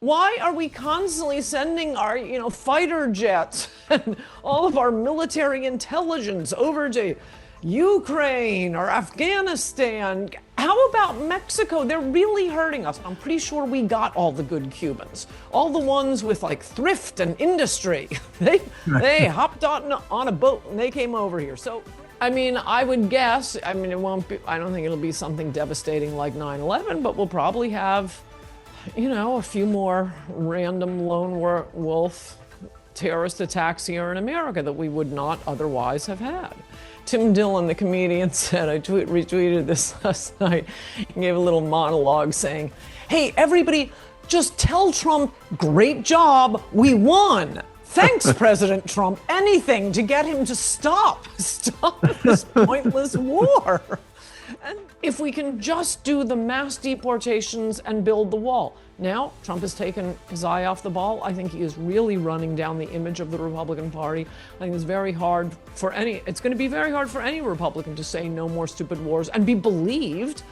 Why are we constantly sending our, fighter jets and all of our military intelligence over to Ukraine or Afghanistan? How about Mexico? They're really hurting us. I'm pretty sure we got all the good Cubans, all the ones with like thrift and industry. They hopped on a boat and they came over here. So, I mean, I would guess, it won't be, I don't think it'll be something devastating like 9/11, but we'll probably have, a few more random lone wolf terrorist attacks here in America that we would not otherwise have had. Tim Dillon, the comedian, said, I retweeted this last night, he gave a little monologue saying, hey, everybody, just tell Trump, great job, we won. Thanks, President Trump, anything to get him to stop this pointless war. And if we can just do the mass deportations and build the wall. Now, Trump has taken his eye off the ball. I think he is really running down the image of the Republican Party. I think it's going to be very hard for any Republican to say no more stupid wars and be believed.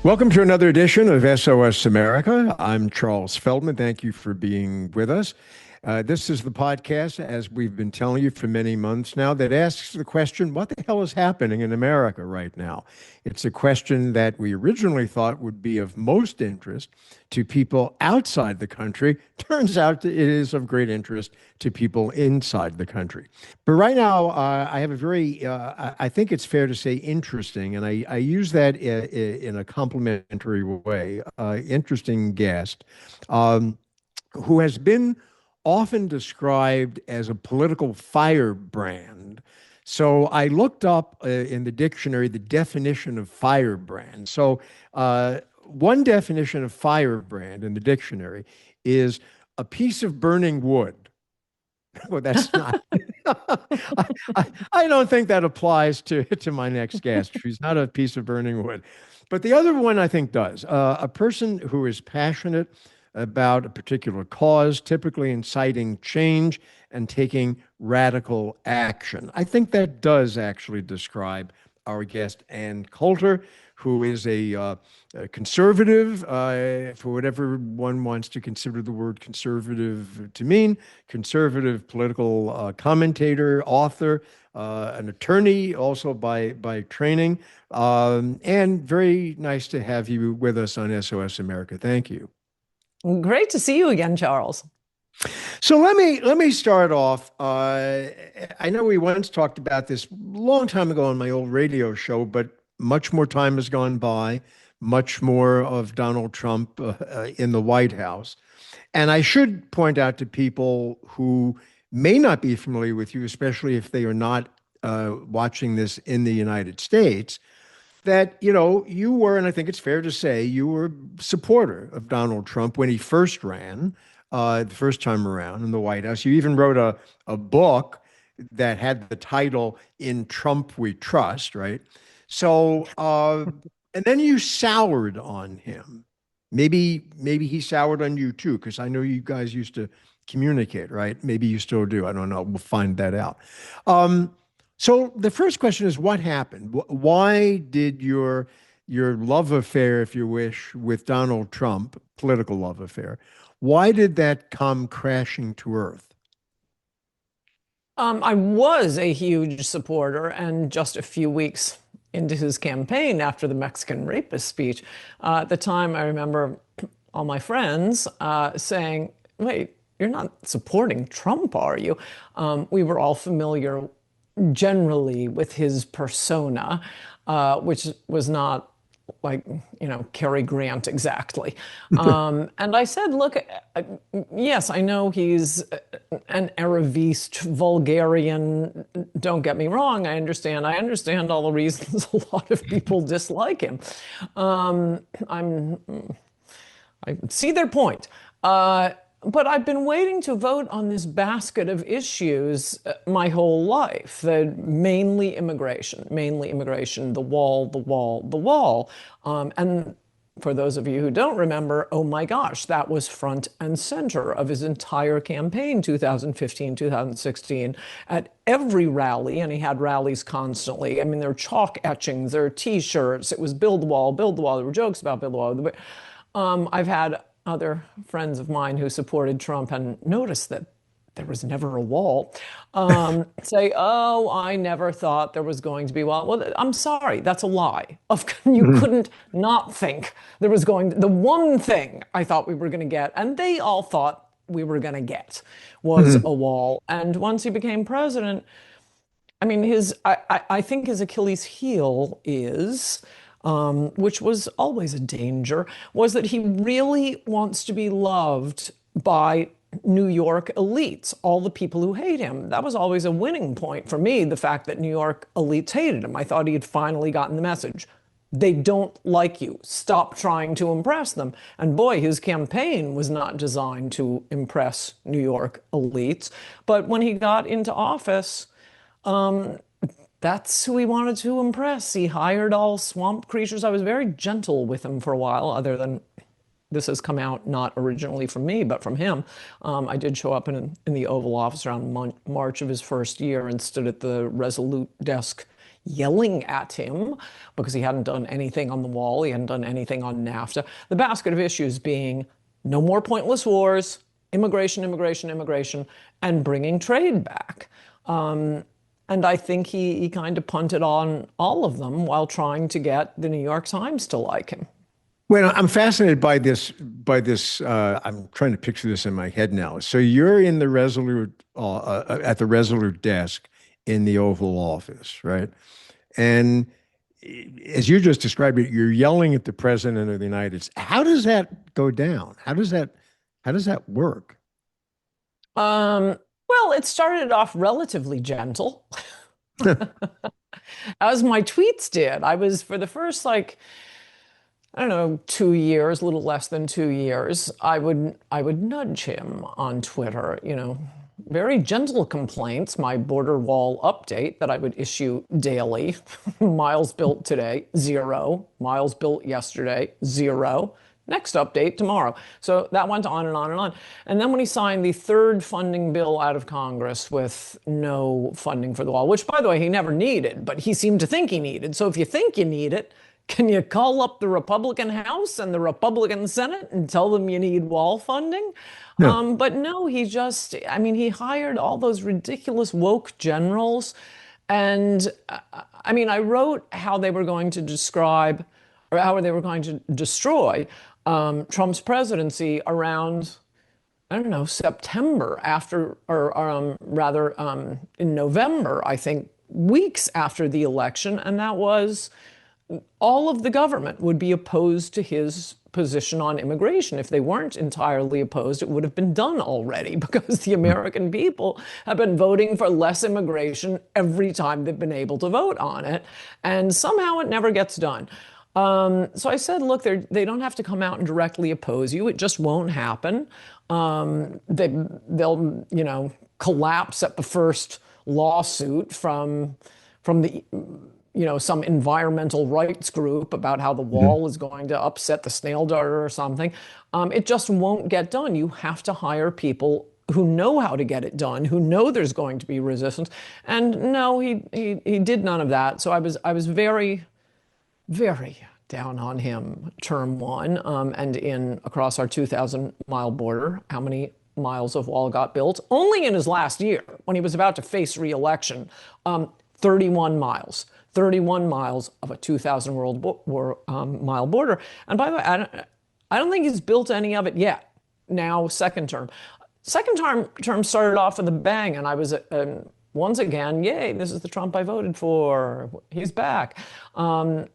Welcome to another edition of SOS America. I'm Charles Feldman. Thank you for being with us. This is the podcast, as we've been telling you for many months now, that asks the question, what the hell is happening in America right now? It's a question that we originally thought would be of most interest to people outside the country. Turns out that it is of great interest to people inside the country. But right now, I have a very, I think it's fair to say interesting, and I use that in a complimentary way, interesting guest who has been often described as a political firebrand. So I looked up in the dictionary the definition of firebrand. So one definition of firebrand in the dictionary is a piece of burning wood. Well, that's not. I don't think that applies to my next guest. She's not a piece of burning wood. But the other one I think does. A person who is passionate about a particular cause, typically inciting change and taking radical action. I think that does actually describe our guest, Ann Coulter, who is a conservative, for whatever one wants to consider the word conservative to mean, conservative political commentator, author, an attorney also by training, and very nice to have you with us on SOS America. Thank you. Great to see you again, Charles. So let me start off. I know we once talked about this a long time ago on my old radio show, but much more time has gone by, much more of Donald Trump in the White House. And I should point out to people who may not be familiar with you, especially if they are not watching this in the United States, that, you were, and I think it's fair to say, you were a supporter of Donald Trump when he first ran, the first time around in the White House. You even wrote a book that had the title "In Trump We Trust," right? So, and then you soured on him. Maybe he soured on you too, because I know you guys used to communicate, right? Maybe you still do. I don't know. We'll find that out. So the first question is, what happened? Why did your love affair, if you wish, with Donald Trump, political love affair, why did that come crashing to earth? I was a huge supporter, and just a few weeks into his campaign after the Mexican rapist speech, at the time I remember all my friends saying, wait, you're not supporting Trump, are you? We were all familiar generally with his persona, which was not like, Cary Grant exactly. And I said, look, yes, I know he's an Arabist, vulgarian. Don't get me wrong. I understand all the reasons a lot of people dislike him. I see their point. But I've been waiting to vote on this basket of issues my whole life, mainly immigration, the wall. And for those of you who don't remember, oh my gosh, that was front and center of his entire campaign, 2015, 2016, at every rally, and he had rallies constantly. I mean, there are chalk etchings, there are T-shirts. It was build the wall, build the wall. There were jokes about build the wall. I've had other friends of mine who supported Trump and noticed that there was never a wall, say, oh, I never thought there was going to be a wall. Well, I'm sorry, that's a lie. You couldn't not think there was the one thing I thought we were going to get, and they all thought we were going to get, was a wall. And once he became president, I mean, I think his Achilles heel is, which was always a danger, was that he really wants to be loved by New York elites, all the people who hate him. That was always a winning point for me, the fact that New York elites hated him. I thought he had finally gotten the message. They don't like you. Stop trying to impress them. And boy, his campaign was not designed to impress New York elites. But when he got into office, that's who he wanted to impress. He hired all swamp creatures. I was very gentle with him for a while, other than this has come out not originally from me, but from him. I did show up in the Oval Office around March of his first year and stood at the Resolute desk yelling at him because he hadn't done anything on the wall. He hadn't done anything on NAFTA. The basket of issues being no more pointless wars, immigration, immigration, immigration, and bringing trade back. And I think he kind of punted on all of them while trying to get the New York Times to like him. Well, I'm fascinated by this. I'm trying to picture this in my head now. So you're in the Resolute at the Resolute desk in the Oval Office, right? And as you just described it, you're yelling at the President of the United States. How does that go down? How does that work? Well, it started off relatively gentle, as my tweets did. I was, for the first, I don't know, 2 years, a little less than 2 years, I would nudge him on Twitter, very gentle complaints, my border wall update that I would issue daily. Miles built today, 0. Miles built yesterday, 0. Next update tomorrow. So that went on and on and on. And then when he signed the third funding bill out of Congress with no funding for the wall, which, by the way, he never needed, but he seemed to think he needed. So if you think you need it, can you call up the Republican House and the Republican Senate and tell them you need wall funding? No. But no, he hired all those ridiculous woke generals. And I wrote how they were going to describe, or how they were going to destroy Trump's presidency around, I don't know, September after, or rather in November, I think, weeks after the election. And that was, all of the government would be opposed to his position on immigration. If they weren't entirely opposed, it would have been done already, because the American people have been voting for less immigration every time they've been able to vote on it. And somehow it never gets done. So I said, look, they don't have to come out and directly oppose you. It just won't happen. They'll collapse at the first lawsuit from the some environmental rights group about how the wall is going to upset the snail darter or something. It just won't get done. You have to hire people who know how to get it done, who know there's going to be resistance. And no, he did none of that. So I was very, very down on him term one. And across our 2,000-mile border, how many miles of wall got built? Only in his last year, when he was about to face re-election, 31 miles. 31 miles of a 2,000-mile border. And by the way, I don't think he's built any of it yet. Now, second term. Second term started off with a bang, and I was, once again, yay, this is the Trump I voted for. He's back. And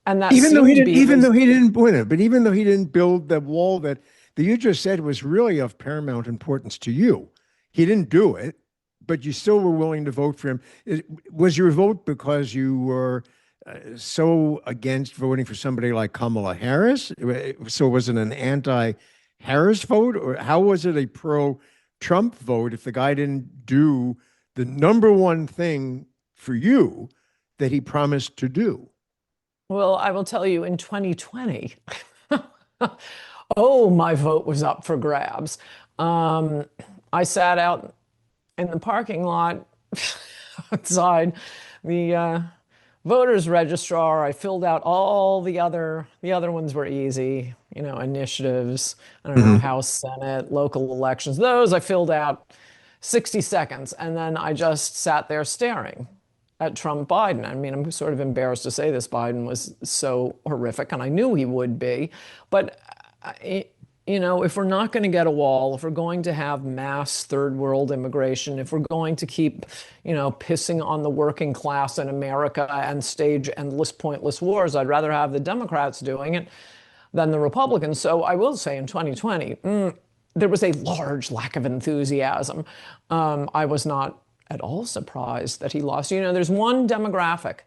that even though he didn't win it, but even though he didn't build the wall that you just said was really of paramount importance to you, he didn't do it, but you still were willing to vote for him. Was your vote because you were so against voting for somebody like Kamala Harris? So was it an anti-Harris vote, or how was it a pro-Trump vote if the guy didn't do the number one thing for you that he promised to do? Well, I will tell you, in 2020, Oh, my vote was up for grabs. Um, I sat out in the parking lot outside the voters registrar. I filled out all the other ones were easy, initiatives, I don't know, Hmm. House, Senate, local elections. Those I filled out 60 seconds, and then I just sat there staring at Trump Biden. I mean, I'm sort of embarrassed to say this. Biden was so horrific, and I knew he would be. But, if we're not going to get a wall, if we're going to have mass third world immigration, if we're going to keep, pissing on the working class in America and stage endless pointless wars, I'd rather have the Democrats doing it than the Republicans. So I will say in 2020, there was a large lack of enthusiasm. I was not at all surprised that he lost. There's one demographic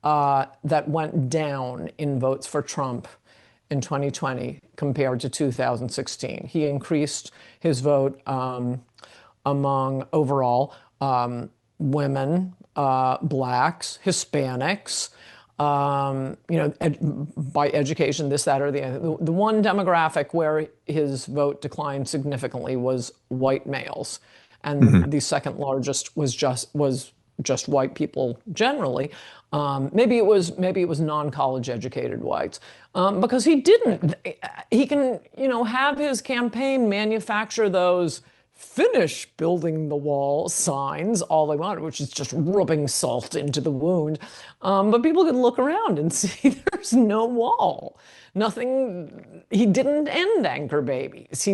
that went down in votes for Trump in 2020 compared to 2016. He increased his vote among overall women, blacks, Hispanics, by education, this, that, or the other. The one demographic where his vote declined significantly was white males, and Hmm. the second largest was just white people generally. Maybe it was non-college educated whites, because he can have his campaign manufacture those finish building the wall signs all they want, which is just rubbing salt into the wound. But people can look around and see there's no wall. Nothing. He didn't end anchor babies. He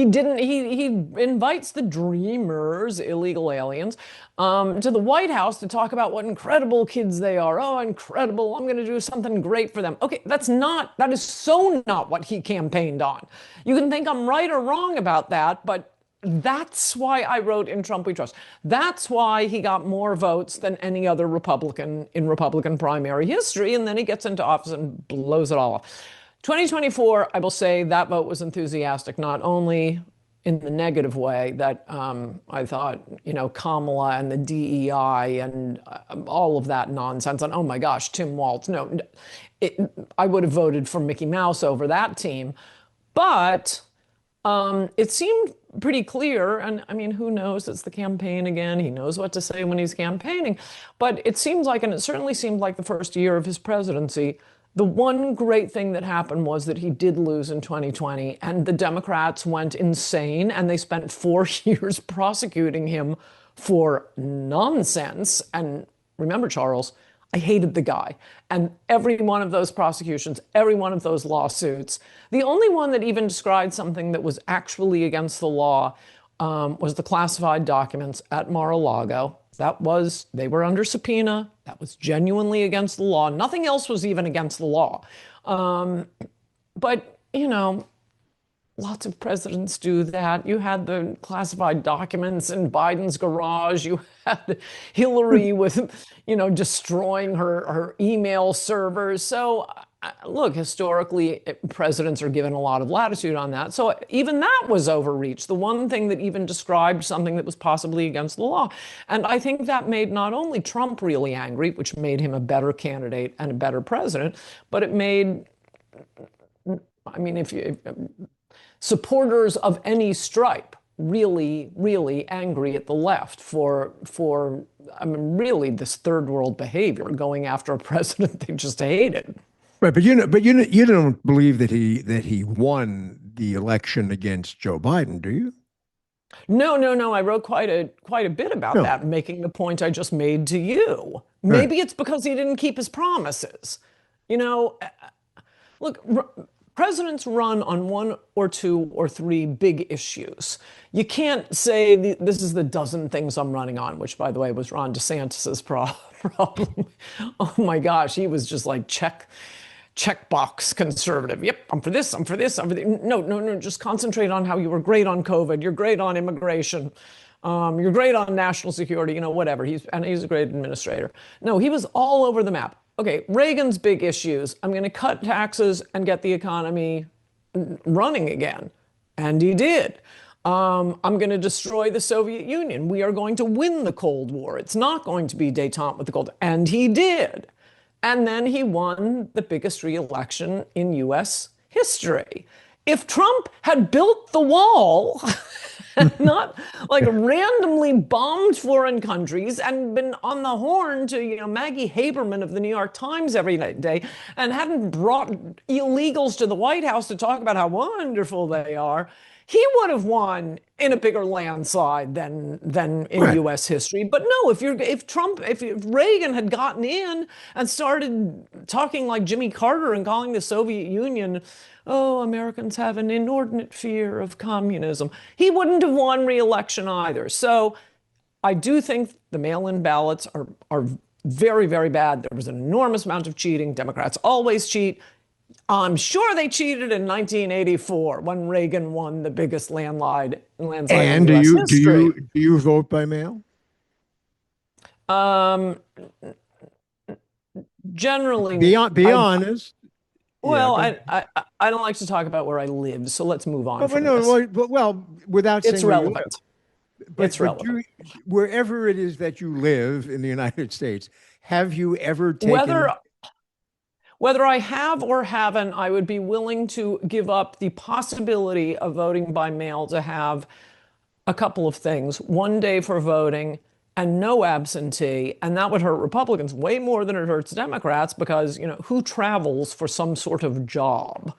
invites the dreamers, illegal aliens, to the White House to talk about what incredible kids they are. Oh, incredible. I'm going to do something great for them. Okay, that is so not what he campaigned on. You can think I'm right or wrong about that, but that's why I wrote In Trump We Trust. That's why he got more votes than any other Republican in Republican primary history. And then he gets into office and blows it all off. 2024, I will say that vote was enthusiastic, not only in the negative way that I thought, Kamala and the DEI and all of that nonsense. And oh my gosh, Tim Walz. No, I would have voted for Mickey Mouse over that team. But it seemed pretty clear, and I mean, who knows? It's the campaign again. He knows what to say when he's campaigning. But it seems like, and it certainly seemed like the first year of his presidency, the one great thing that happened was that he did lose in 2020, and the Democrats went insane, and they spent 4 years prosecuting him for nonsense. And remember, Charles, I hated the guy. And every one of those prosecutions, every one of those lawsuits, the only one that even described something that was actually against the law was the classified documents at Mar-a-Lago. They were under subpoena. That was genuinely against the law. Nothing else was even against the law. But, lots of presidents do that. You had the classified documents in Biden's garage. You had Hillary with, destroying her email servers. So, look, historically, presidents are given a lot of latitude on that. So even that was overreach. The one thing that even described something that was possibly against the law. And I think that made not only Trump really angry, which made him a better candidate and a better president, but it made, I mean, if supporters of any stripe really, really angry at the left for I mean, really this third world behavior, going after a president they just hated. Right, you don't believe that he won the election against Joe Biden, do you? No, no, no. I wrote quite a bit about No. that, making the point I just made to you. Right. Maybe it's because he didn't keep his promises. You know, look, presidents run on one or two or three big issues. You can't say this is the dozen things I'm running on, which, by the way, was Ron DeSantis's problem. Oh my gosh, he was just like checkbox conservative. Yep, I'm for this, I'm for this, I'm for this. No, no, no, just concentrate on how you were great on COVID, you're great on immigration, you're great on national security, whatever. He's a great administrator. No, he was all over the map. Okay, Reagan's big issues. I'm going to cut taxes and get the economy running again. And he did. I'm going to destroy the Soviet Union. We are going to win the Cold War. It's not going to be détente with the Cold War. And he did. And then he won the biggest re-election in U.S. history. If Trump had built the wall and not like randomly bombed foreign countries and been on the horn to, Maggie Haberman of the New York Times every day and hadn't brought illegals to the White House to talk about how wonderful they are, he would have won in a bigger landslide than in Right. U.S. history. But no, if Reagan had gotten in and started talking like Jimmy Carter and calling the Soviet Union, oh, Americans have an inordinate fear of communism, he wouldn't have won re-election either. So I do think the mail-in ballots are very, very bad. There was an enormous amount of cheating. Democrats always cheat. I'm sure they cheated in 1984 when Reagan won the biggest landslide in And U.S. history. do you vote by mail? Um, Be Generally, on, be honest. Yeah, well, go. I don't like to talk about where I live, so let's move on But from no, this. without It's saying where you live, relevant. It's but relevant. wherever it is that you live in the United States, have you ever Whether taken? Whether I have or haven't, I would be willing to give up the possibility of voting by mail to have a couple of things. One day for voting and no absentee. And that would hurt Republicans way more than it hurts Democrats because, who travels for some sort of job?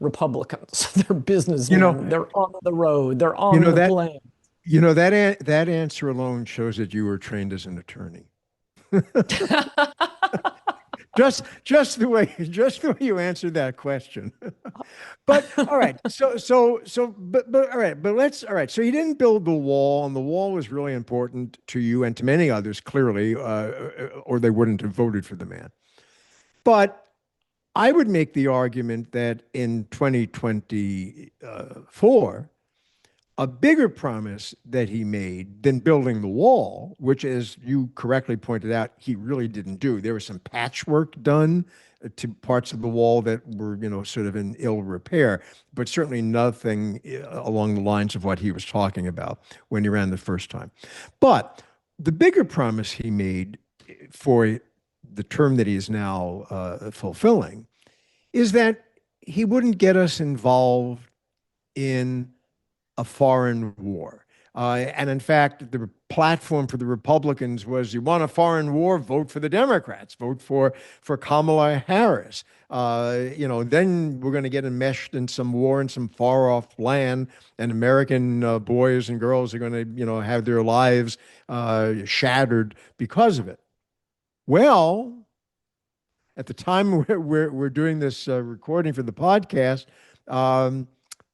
Republicans. They're You know, businessmen. They're on the road. They're you on know the that plane. that answer alone shows that you were trained as an attorney. Just the way you answered that question. But all right, but all right, but let's all right. So you didn't build the wall, and the wall was really important to you and to many others, clearly, or they wouldn't have voted for the man. But I would make the argument that in 2024, a bigger promise that he made than building the wall, which, as you correctly pointed out, he really didn't do. There was some patchwork done to parts of the wall that were, sort of in ill repair, but certainly nothing along the lines of what he was talking about when he ran the first time. But the bigger promise he made for the term that he is now fulfilling is that he wouldn't get us involved in a foreign war. And in fact, the platform for the Republicans was, you want a foreign war, vote for the Democrats, vote for Kamala Harris. Then we're going to get enmeshed in some war in some far off land, and American boys and girls are going to, have their lives shattered because of it. Well, at the time we're doing this recording for the podcast,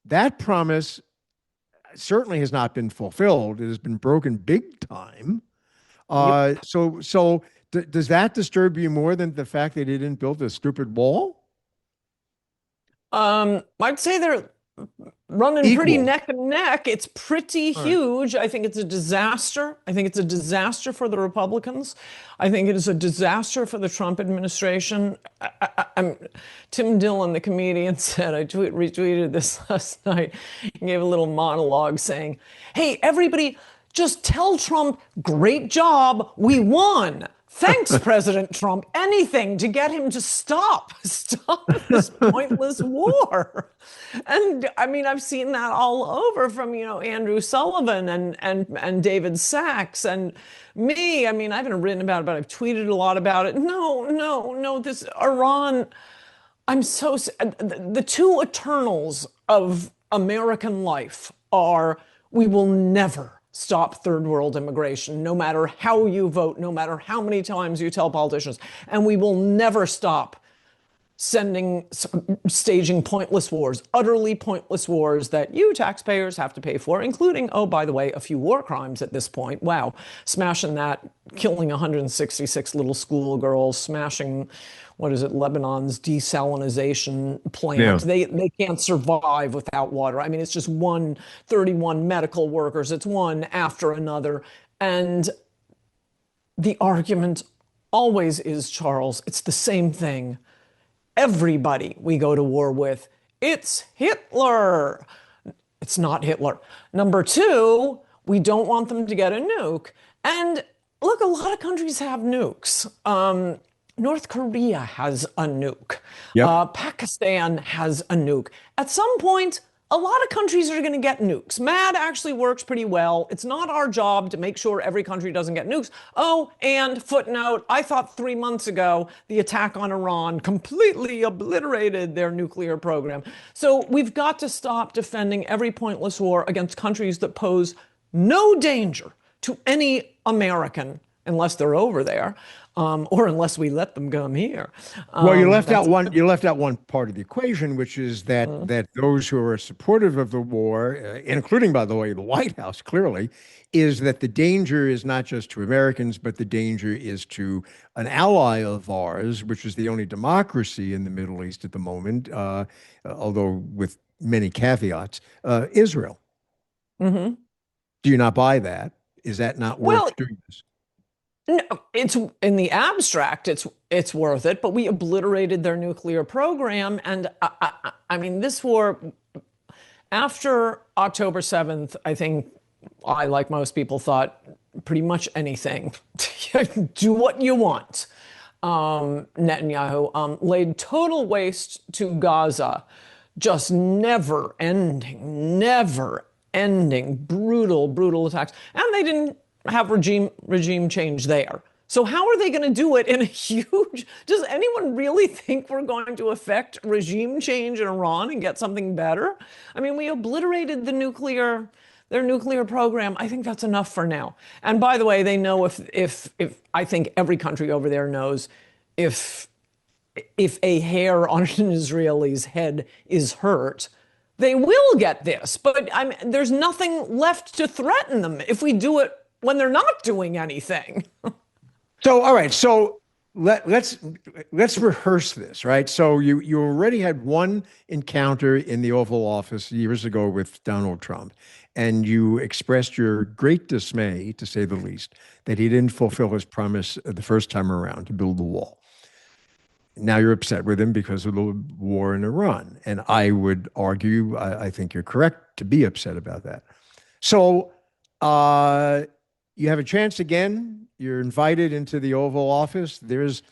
that promise certainly has not been fulfilled. It has been broken big time. Yep. Does that disturb you more than the fact that he didn't build a stupid wall? I'd say they're running pretty Equal. neck and neck. It's pretty All right. huge. I think it's a disaster. I think it's a disaster for the Republicans. I think it is a disaster for the Trump administration. Tim Dillon, the comedian, said, I retweeted this last night. He gave a little monologue saying, hey, everybody, just tell Trump, great job, we won. Thanks, President Trump. Anything to get him to stop this pointless war. And I mean, I've seen that all over from, Andrew Sullivan and David Sachs and me. I mean, I haven't written about it, but I've tweeted a lot about it. No, this Iran, the two eternals of American life are, we will never stop third world immigration, no matter how you vote, no matter how many times you tell politicians. And we will never stop staging pointless wars, utterly pointless wars that you taxpayers have to pay for, including, oh, by the way, a few war crimes at this point. Wow. Smashing that, killing 166 little schoolgirls, smashing, what is it, Lebanon's desalinization plant. Yeah. They can't survive without water. I mean, it's just 31 medical workers. It's one after another. And the argument always is, Charles, it's the same thing. Everybody we go to war with, it's Hitler. It's not Hitler. Number two, we don't want them to get a nuke. And look, a lot of countries have nukes. North Korea has a nuke. Yep. Pakistan has a nuke. At some point, a lot of countries are going to get nukes. MAD actually works pretty well. It's not our job to make sure every country doesn't get nukes. Oh, and footnote, I thought 3 months ago the attack on Iran completely obliterated their nuclear program. So we've got to stop defending every pointless war against countries that pose no danger to any American unless they're over there, or unless we let them come here. Well, you left out one. You left out one part of the equation, which is that those who are supportive of the war, including, by the way, the White House, clearly, is that the danger is not just to Americans, but the danger is to an ally of ours, which is the only democracy in the Middle East at the moment, although with many caveats, Israel. Mm-hmm. Do you not buy that? Is that not Well, worth doing this? no, it's in the abstract, it's worth it, but we obliterated their nuclear program, and I mean, this war after October 7th, I think I, like most people, thought pretty much anything. Do what you want. Netanyahu laid total waste to Gaza, just never ending, brutal attacks, and they didn't have regime change there. So how are they going to do it in a huge? Does anyone really think we're going to affect regime change in Iran and get something better? I mean, we obliterated their nuclear program. I think that's enough for now. And by the way, they know if I think every country over there knows if a hair on an Israeli's head is hurt, they will get this. But there's nothing left to threaten them if we do it when they're not doing anything. So, all right. So let's rehearse this, right? So you already had one encounter in the Oval Office years ago with Donald Trump, and you expressed your great dismay, to say the least, that he didn't fulfill his promise the first time around to build the wall. Now you're upset with him because of the war in Iran, and I would argue, I think you're correct to be upset about that. So, you have a chance again. You're invited into the Oval Office. There's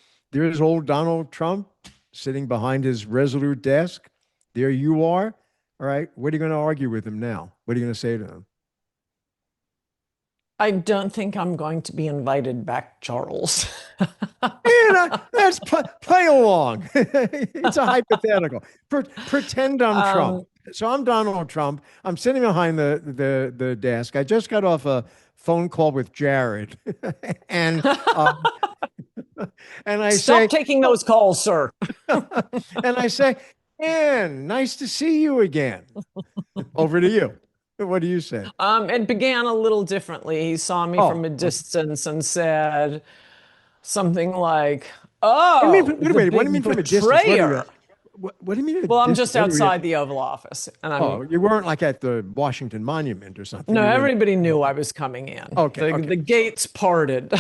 old Donald Trump sitting behind his resolute desk. There you are. All right. What are you going to argue with him now? What are you going to say to him? I don't think I'm going to be invited back, Charles. Let's play along. It's a hypothetical. Pretend I'm Trump. So I'm Donald Trump. I'm sitting behind the desk. I just got off a phone call with Jared, and and I Stop taking those calls, sir. and I say, Ann, nice to see you again. Over to you. What do you say? It began a little differently. He saw me from a distance and said something like, "Oh, what do you mean from a distance? What do you mean? Well, I'm just outside the Oval Office, and you weren't like at the Washington Monument or something. No, everybody knew I was coming in. Okay, the gates parted.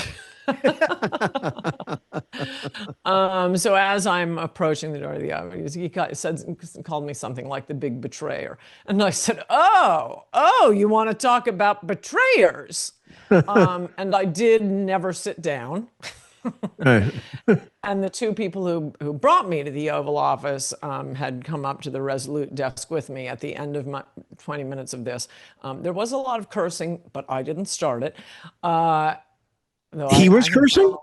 So as I'm approaching the door of the office, he called me something like the big betrayer, and I said, "Oh, you want to talk about betrayers?" And I did never sit down. And the two people who brought me to the Oval Office had come up to the Resolute desk with me at the end of my 20 minutes of this. There was a lot of cursing, but I didn't start it. He was cursing?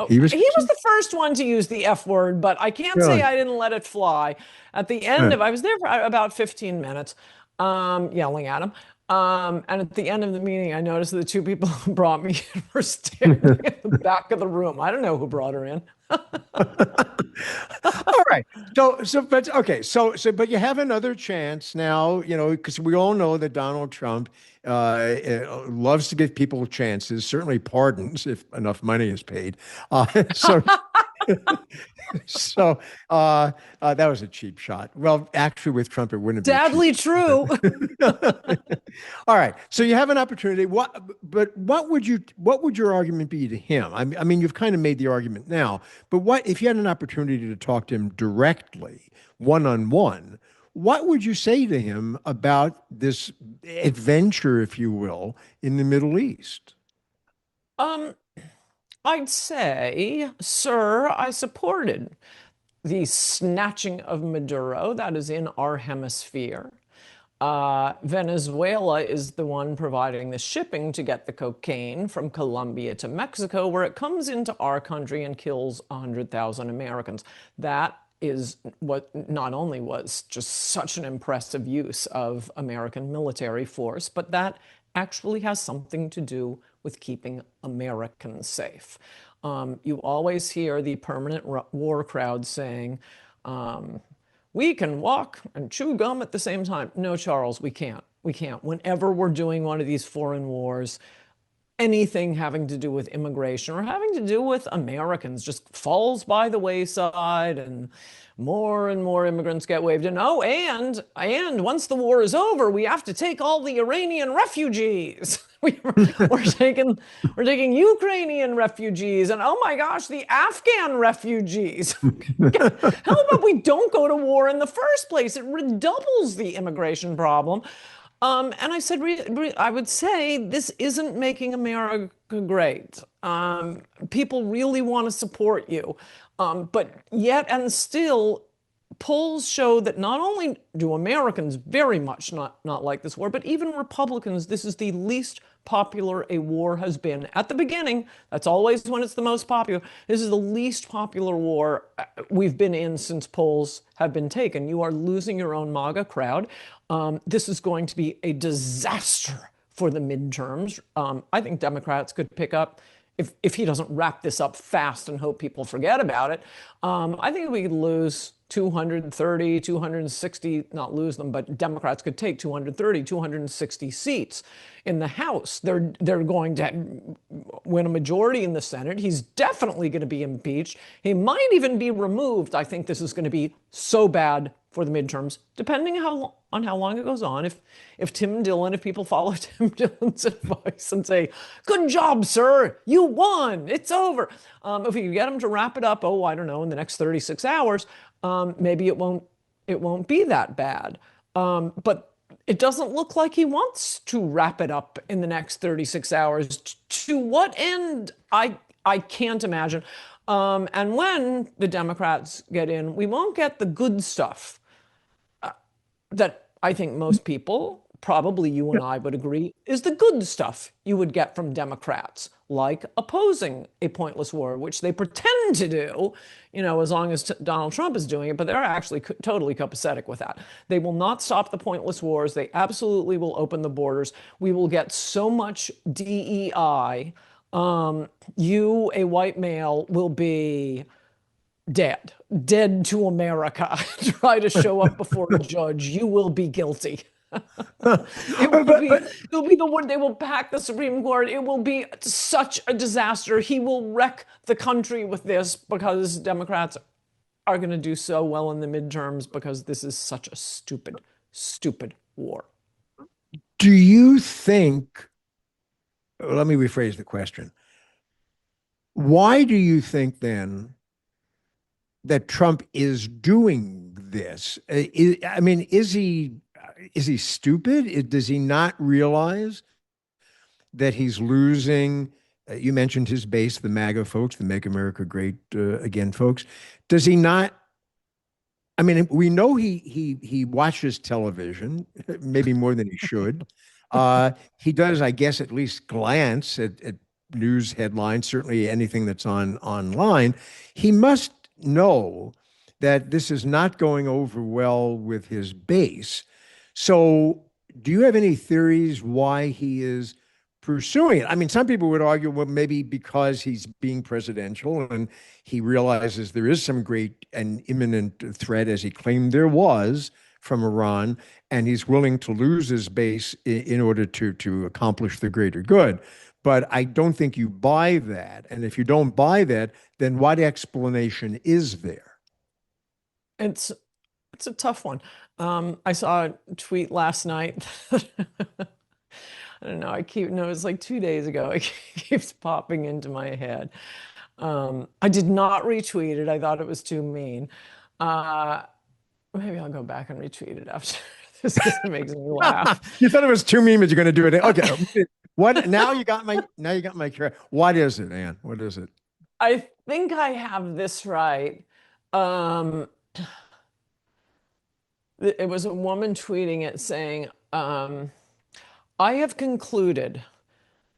He was the first one to use the F word, but I can't say I didn't let it fly. At the end I was there for about 15 minutes, yelling at him. And at the end of the meeting, I noticed that the two people who brought me in were staring at the back of the room. I don't know who brought her in. All right. But you have another chance now, because we all know that Donald Trump loves to give people chances, certainly pardons if enough money is paid. So that was a cheap shot. Well, actually, with Trump, it wouldn't have been sadly true. All right. So you have an opportunity. What would your argument be to him? I mean, you've kind of made the argument now, but what if you had an opportunity to talk to him directly, one-on-one? What would you say to him about this adventure, if you will, in the Middle East? I'd say, sir, I supported the snatching of Maduro. That is in our hemisphere. Venezuela is the one providing the shipping to get the cocaine from Colombia to Mexico, where it comes into our country and kills 100,000 Americans. That is what not only was just such an impressive use of American military force, but that actually has something to do with keeping Americans safe. You always hear the permanent war crowd saying, we can walk and chew gum at the same time. No, Charles, we can't. We can't. Whenever we're doing one of these foreign wars, anything having to do with immigration or having to do with Americans just falls by the wayside, and more immigrants get waved in. Oh, and once the war is over, we have to take all the Iranian refugees. We're taking Ukrainian refugees, and oh my gosh, the Afghan refugees. How about we don't go to war in the first place? It redoubles the immigration problem. And I said, I would say this isn't making America great. People really want to support you. But yet and still, polls show that not only do Americans very much not like this war, but even Republicans, this is the least popular a war has been. At the beginning, that's always when it's the most popular. This is the least popular war we've been in since polls have been taken. You are losing your own MAGA crowd. This is going to be a disaster for the midterms. I think Democrats could pick up, if he doesn't wrap this up fast and hope people forget about it, I think we could lose 230, 260, not lose them, but Democrats could take 230, 260 seats in the House. They're going to win a majority in the Senate. He's definitely going to be impeached. He might even be removed. I think this is going to be so bad for the midterms, depending on how long it goes on. If Tim Dillon, if people follow Tim Dillon's advice and say, "Good job, sir, you won, it's over." If we can get him to wrap it up, I don't know, in the next 36 hours, maybe it won't be that bad. But it doesn't look like he wants to wrap it up in the next 36 hours. To what end? I can't imagine. And when the Democrats get in, we won't get the good stuff that I think most people, probably you and I, would agree is the good stuff you would get from Democrats, like opposing a pointless war, which they pretend to do, as long as Donald Trump is doing it, but they're actually totally copacetic with that. They will not stop the pointless wars. They absolutely will open the borders. We will get so much DEI. You, a white male, will be dead to America. Try to show up before a judge. You will be guilty. It will be the one. They will pack the Supreme Court. It will be such a disaster. He will wreck the country with this, because Democrats are going to do so well in the midterms, because this is such a stupid war. Do you think, let me rephrase the question. Why do you think then that Trump is doing this? Is he stupid? Does he not realize that he's losing? You mentioned his base, the MAGA folks, the Make America Great Again folks. Does he not? We know he watches television, maybe more than he should. He does, I guess, at least glance at news headlines, certainly anything that's online. He must know that this is not going over well with his base. So do you have any theories why he is pursuing it? Some people would argue, well, maybe because he's being presidential and he realizes there is some great and imminent threat, as he claimed there was, from Iran, and he's willing to lose his base in order to accomplish the greater good. But I don't think you buy that. And if you don't buy that, then what explanation is there? It's a tough one. I saw a tweet last night. I don't know. It's like 2 days ago. It keeps popping into my head. I did not retweet it. I thought it was too mean. Maybe I'll go back and retweet it after this, because it makes me laugh. You thought it was too mean, but you're going to do it. Okay. What now you got my what is it, Ann? What is it? I think I have this right. Um, it was a woman tweeting it saying, I have concluded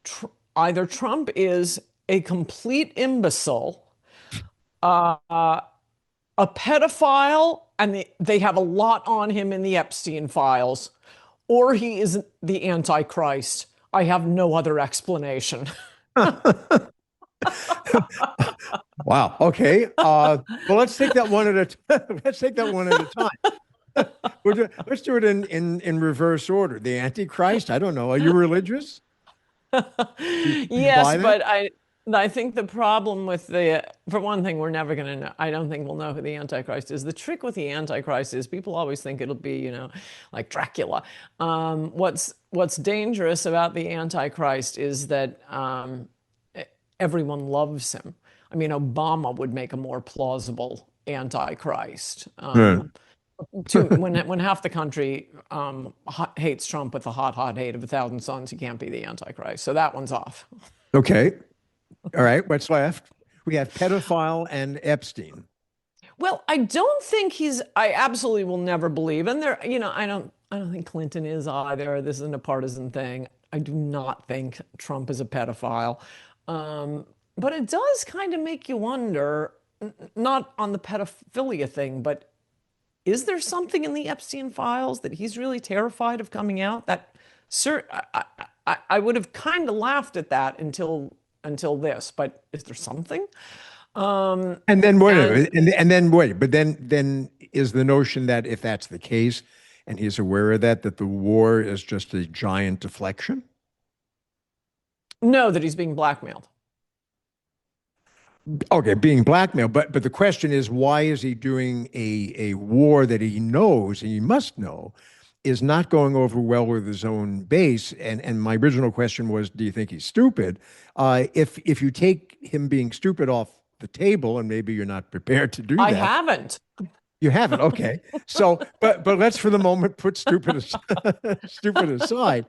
tr either Trump is a complete imbecile, uh, a pedophile, and they have a lot on him in the Epstein files, or he is the Antichrist. I have no other explanation. Wow. Okay. Well, let's take that one at a let's take that one at a time. Let's do it in reverse order. The Antichrist. I don't know. Are you religious? Do you Yes, buy that? but I think the problem with for one thing, we're never going to know. I don't think we'll know who the Antichrist is. The trick with the Antichrist is people always think it'll be, like Dracula. What's dangerous about the Antichrist is that everyone loves him. I mean, Obama would make a more plausible Antichrist. Hmm. When half the country hates Trump with the hot hate of 1,000 suns, he can't be the Antichrist. So that one's off. Okay. All right. What's left? We have pedophile and Epstein. Well, I don't think I absolutely will never believe. And I don't think Clinton is either. This isn't a partisan thing. I do not think Trump is a pedophile. But it does kind of make you wonder, not on the pedophilia thing, but is there something in the Epstein files that he's really terrified of coming out? Sir, I would have kind of laughed at that until this, but is there something? And then wait a And minute, and then wait, but then is the notion that if that's the case, and he's aware of that, that the war is just a giant deflection? know that he's being blackmailed. Okay, being blackmailed, but the question is, why is he doing a war that he knows, and he must know, is not going over well with his own base? And my original question was, do you think he's stupid? If you take him being stupid off the table, and maybe you're not prepared to do I that, haven't. you haven't. Okay, so but let's for the moment put stupid aside.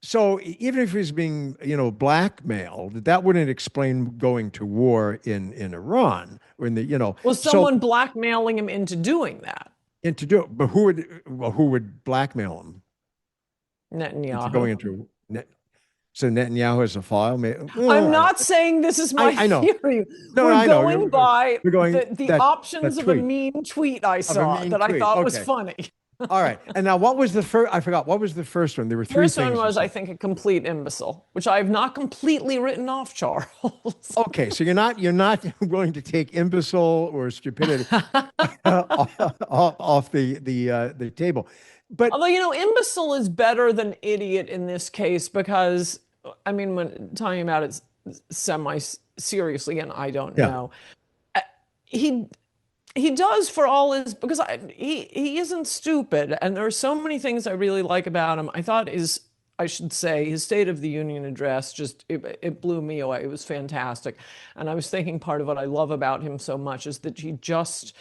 So even if he's being, blackmailed, that wouldn't explain going to war in Iran or in the, Was so someone blackmailing him into doing that? and to do it, but who would blackmail him into Netanyahu. going into net? So Netanyahu has a file. I'm I don't. not saying this is my I know. theory. No, We're I know. going by We're going the that options of a tweet mean tweet I of a saw mean that I tweet. thought was Okay. funny. All right. And now what was the first? I forgot. What was the first one? There were three First one things you was, I said. think, a complete imbecile, which I have not completely written off, Charles. Okay, so you're not willing to take imbecile or stupidity off the table, but Although, imbecile is better than idiot in this case because, I mean, when talking about it semi seriously, and I don't yeah, know, uh, he he does for all his because he isn't stupid, and there are so many things I really like about him. I thought I should say his State of the Union address just it blew me away. It was fantastic, and I was thinking part of what I love about him so much is that he just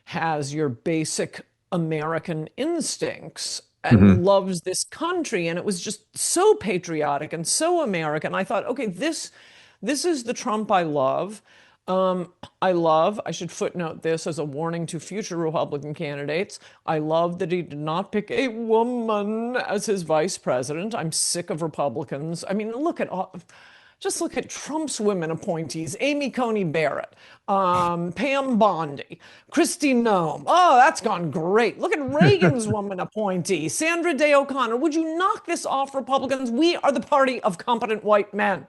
has your basic American instincts and hmm loves this country, and it was just so patriotic and so American. I thought, okay, this is the Trump I love. I should footnote this as a warning to future Republican candidates. I love that he did not pick a woman as his vice president. I'm sick of Republicans. I mean, just look at Trump's women appointees: Amy Coney Barrett, Pam Bondi, Kristi Noem. Oh, that's gone great. Look at Reagan's woman appointee, Sandra Day O'Connor. Would you knock this off, Republicans? We are the party of competent white men.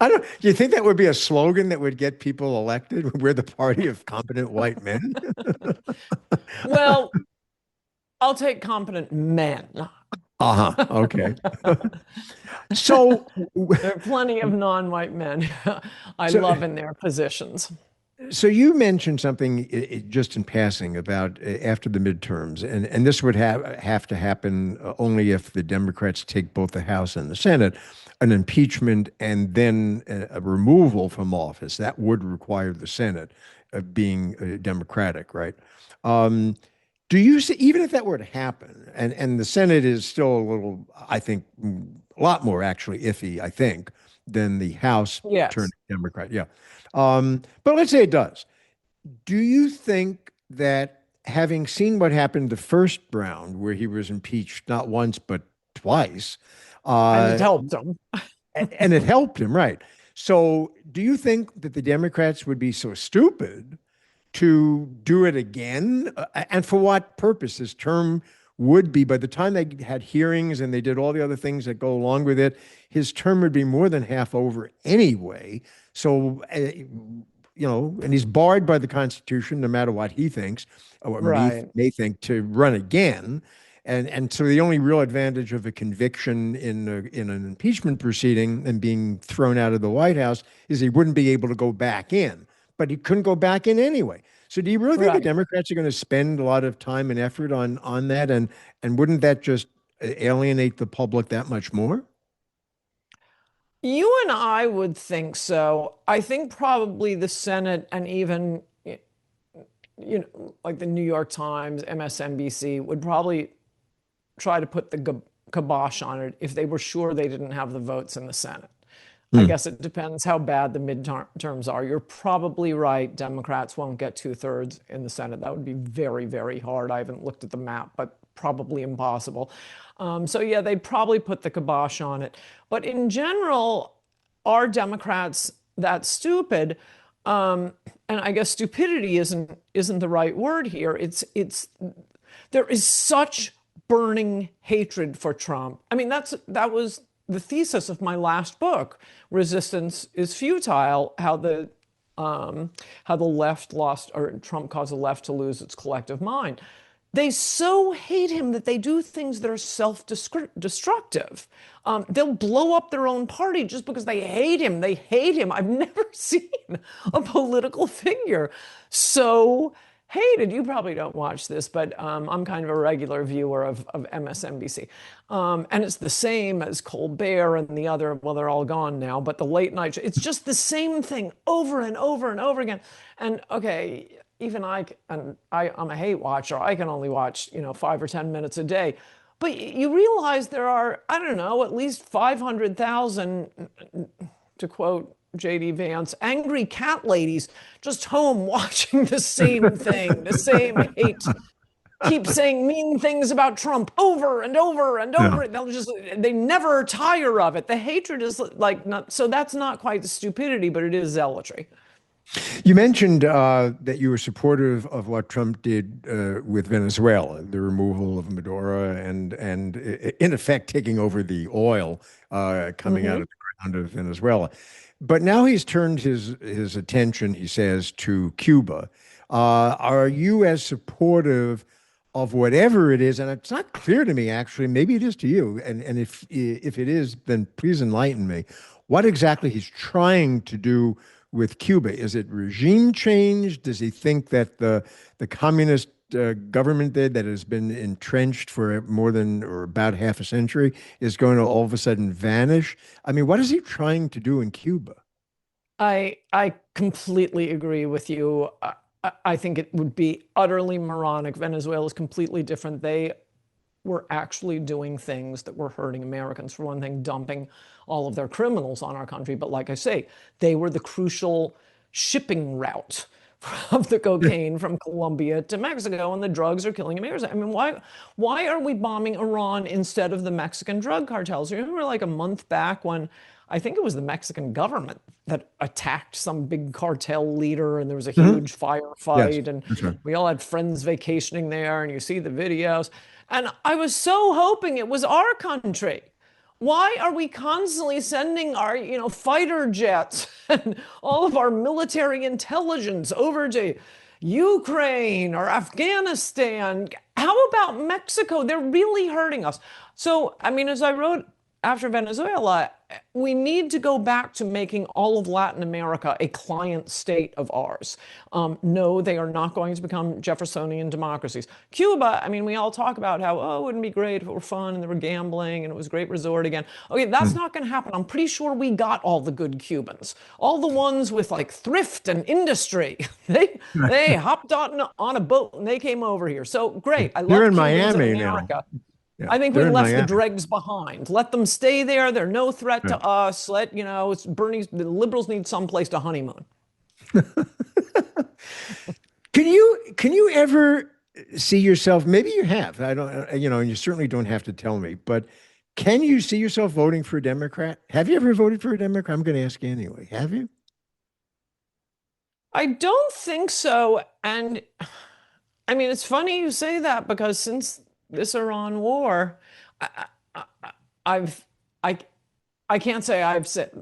I don't. Do you think that would be a slogan that would get people elected? We're the party of competent white men. Well, I'll take competent men. Uh-huh. Okay. So, There are plenty of non-white men I so, love in their positions. so you mentioned something just in passing about after the midterms, and this would have to happen only if the Democrats take both the House and the Senate, an impeachment and then a removal from office. That would require the Senate being Democratic, right? Um, Do you see, even if that were to happen, and the Senate is still a little, I think, a lot more actually iffy, I think, than the House turned Yes. Democrat. Yeah. But let's say it does. Do you think that having seen what happened the first round, where he was impeached not once but twice, And it uh, helped them. and it helped him, right? So, do you think that the Democrats would be so stupid to do it again? And for what purpose? His term would be, by the time they had hearings and they did all the other things that go along with it, his term would be more than half over anyway. So, and he's barred by the Constitution, no matter what he thinks or Right. may think, to run again. And so the only real advantage of a conviction in an impeachment proceeding and being thrown out of the White House is he wouldn't be able to go back in, but he couldn't go back in anyway. So do you really think the Right. Democrats are going to spend a lot of time and effort on that? And wouldn't that just alienate the public that much more? You and I would think so. I think probably the Senate and even, like the New York Times, MSNBC would probably try to put the kibosh on it if they were sure they didn't have the votes in the Senate. I Hmm. guess it depends how bad the midterms are. You're probably right. Democrats won't get two-thirds in the Senate. That would be very, very hard. I haven't looked at the map, but probably impossible. So yeah, they'd probably put the kibosh on it. But in general, are Democrats that stupid? And I guess stupidity isn't the right word here. It's there is such burning hatred for Trump. I mean, that was the thesis of my last book, Resistance is Futile, how the left lost, or Trump caused the left to lose its collective mind. They so hate him that they do things that are self-destructive. They'll blow up their own party just because they hate him. They hate him. I've never seen a political figure so hated. You probably don't watch this, but I'm kind of a regular viewer of MSNBC. And it's the same as Colbert and the other, well, they're all gone now, but the late night, it's just the same thing over and over and over again. And okay, even I'm a hate watcher. I can only watch, 5 or 10 minutes a day. But you realize there are, I don't know, at least 500,000, to quote J.D. Vance, angry cat ladies just home watching the same thing, the same hate, keep saying mean things about Trump over and over and Yeah. over. They never tire of it. The hatred is like not, so that's not quite the stupidity, but it is zealotry. You mentioned that you were supportive of what Trump did with Venezuela, the removal of Maduro, and in effect taking over the oil coming out Mm-hmm. of the ground of Venezuela. But now he's turned his attention, he says, to Cuba. Are you as supportive of whatever it is? And it's not clear to me, actually. Maybe it is to you. And if it is, then please enlighten me. What exactly he's trying to do with Cuba? Is it regime change? Does he think that the communist government there that has been entrenched for more than or about half a century is going to all of a sudden vanish? I mean, what is he trying to do in Cuba? I completely agree with you. I think it would be utterly moronic. Venezuela is completely different. They were actually doing things that were hurting Americans. For one thing, dumping all of their criminals on our country. But like I say, they were the crucial shipping route of the cocaine from Colombia to Mexico, and the drugs are killing Americans. I mean, why are we bombing Iran instead of the Mexican drug cartels? You remember like a month back when I think it was the Mexican government that attacked some big cartel leader, and there was a Mhm. huge Yes, firefight, and that's right. we all had friends vacationing there, and you see the videos. And I was so hoping it was our country. Why are we constantly sending our, fighter jets and all of our military intelligence over to Ukraine or Afghanistan? How about Mexico? They're really hurting us. So, I mean, as I wrote after Venezuela, we need to go back to making all of Latin America a client state of ours. No, they are not going to become Jeffersonian democracies. Cuba, I mean, we all talk about how, oh, it wouldn't be great if it were fun and they were gambling and it was a great resort again. Okay, that's not going to happen. I'm pretty sure we got all the good Cubans, all the ones with like thrift and industry. They hopped on a boat and they came over here. So great. I They're love in Cubans in Miami now. America. Yeah, I think we they're in left the Miami. dregs behind. Let them stay there. They're no threat to Right. us. It's Bernie's, the liberals need someplace to honeymoon. Can you ever see yourself? Maybe you have. I don't. And you certainly don't have to tell me. But can you see yourself voting for a Democrat? Have you ever voted for a Democrat? I'm going to ask you anyway. Have you? I don't think so. And I mean, it's funny you say that because since this Iran war, I, I, I've, I, I can't say I've said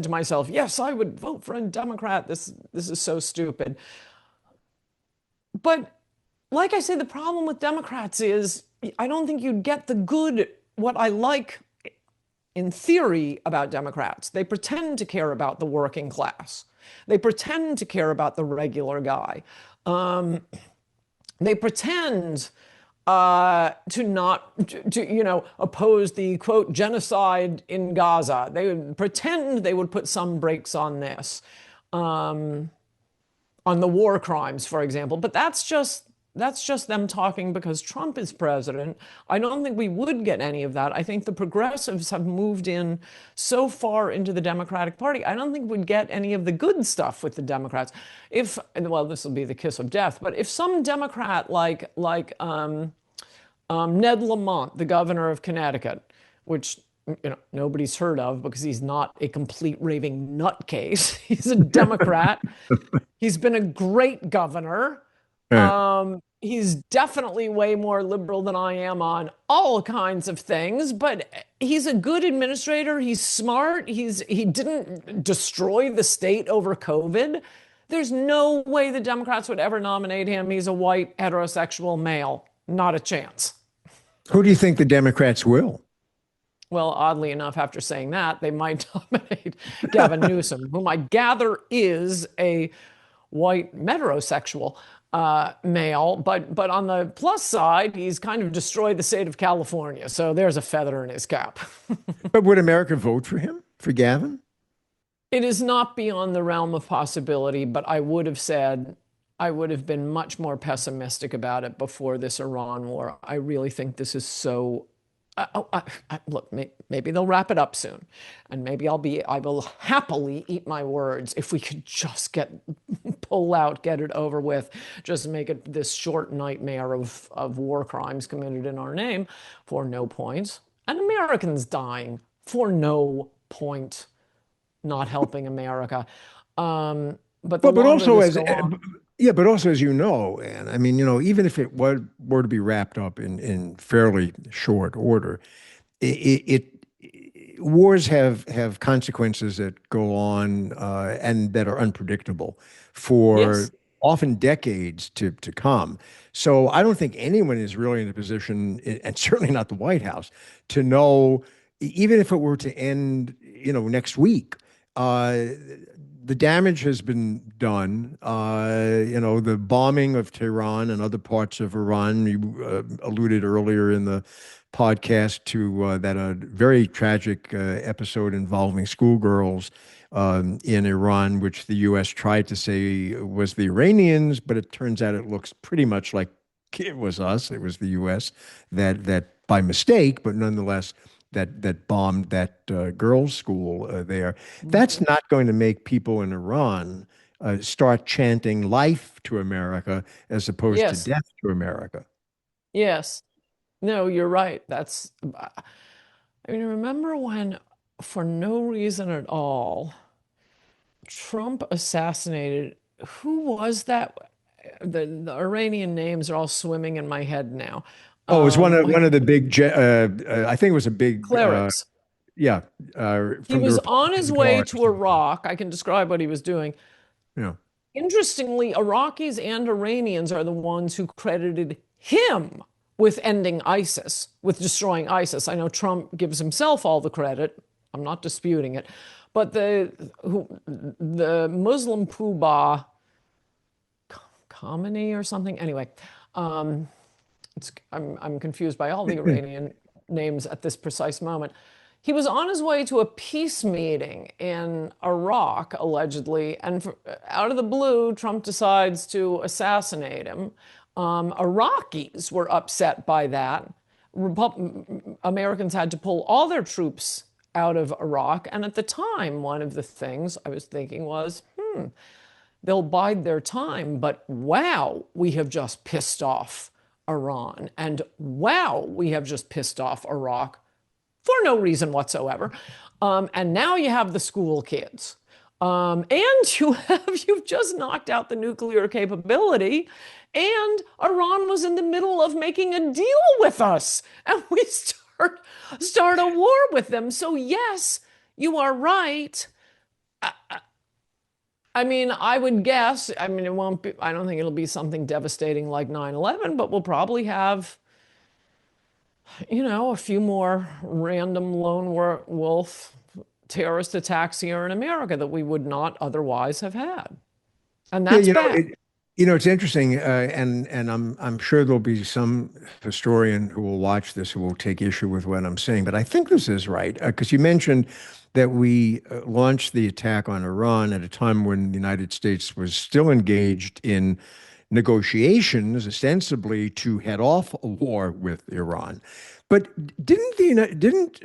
to myself, yes, I would vote for a Democrat. This is so stupid. But like I say, the problem with Democrats is I don't think you'd get the good, what I like in theory about Democrats. They pretend to care about the working class. They pretend to care about the regular guy. Um, they pretend to not oppose the quote genocide in Gaza. They would pretend they would put some brakes on this, on the war crimes, for example. But that's just them talking because Trump is president. I don't think we would get any of that. I think the progressives have moved in so far into the Democratic Party. I don't think we'd get any of the good stuff with the Democrats. Well, this will be the kiss of death, but if some Democrat Ned Lamont, the governor of Connecticut, which nobody's heard of because he's not a complete raving nutcase. He's a Democrat. He's been a great governor. Right. He's definitely way more liberal than I am on all kinds of things, but he's a good administrator. He's smart. He didn't destroy the state over COVID. There's no way the Democrats would ever nominate him. He's a white heterosexual male. Not a chance. Who do you think the Democrats will? Well, oddly enough, after saying that, they might nominate Gavin Newsom, whom I gather is a white metrosexual male. But on the plus side, he's kind of destroyed the state of California. So there's a feather in his cap. But would America vote for him, for Gavin? It is not beyond the realm of possibility, but I would have been much more pessimistic about it before this Iran war. I really think this is so. Look, maybe they'll wrap it up soon, and maybe I will happily eat my words if we could just pull out, get it over with, just make it this short nightmare of war crimes committed in our name for no point, and Americans dying for no point, not helping America. But the But longer also this as go on, yeah, but also as you know, and I mean, even if it were to be wrapped up in fairly short order, wars have consequences that go on and that are unpredictable for yes, often decades to come. So I don't think anyone is really in a position, and certainly not the White House, to know, even if it were to end, next week. The damage has been done. The bombing of Tehran and other parts of Iran. You alluded earlier in the podcast to that a very tragic episode involving schoolgirls in Iran, which the U.S. tried to say was the Iranians, but it turns out it looks pretty much like it was us. It was the U.S. that by mistake, but nonetheless that bombed that girls' school there. That's not going to make people in Iran start chanting life to America as opposed to yes, death to America. yes. No, you're right. I mean, remember when, for no reason at all, Trump assassinated, who was that? The Iranian names are all swimming in my head now. Oh, it was one Like of the big. I think it was a big. clerics. Yeah, He from the was on his Republican way Party. to Iraq. I can describe what he was doing. Yeah. Interestingly, Iraqis and Iranians are the ones who credited him with ending ISIS, with destroying ISIS. I know Trump gives himself all the credit. I'm not disputing it. But the Muslim Poobah Khomeini or something, anyway, I'm confused by all the Iranian names at this precise moment. He was on his way to a peace meeting in Iraq, allegedly, and out of the blue, Trump decides to assassinate him. Iraqis were upset by that. Americans had to pull all their troops out of Iraq. And at the time, one of the things I was thinking was, they'll bide their time, but wow, we have just pissed off Iran. And wow, we have just pissed off Iraq for no reason whatsoever. And now you have the school kids. And you've just knocked out the nuclear capability. And Iran was in the middle of making a deal with us. And we start a war with them. So yes, you are right. I mean, I would guess, I mean, it won't be, I don't think it'll be something devastating like 9/11, but we'll probably have, a few more random lone wolf terrorist attacks here in America that we would not otherwise have had. And that's bad. It's interesting, and I'm sure there'll be some historian who will watch this who will take issue with what I'm saying, but I think this is right because you mentioned that we launched the attack on Iran at a time when the United States was still engaged in negotiations, ostensibly to head off a war with Iran. But didn't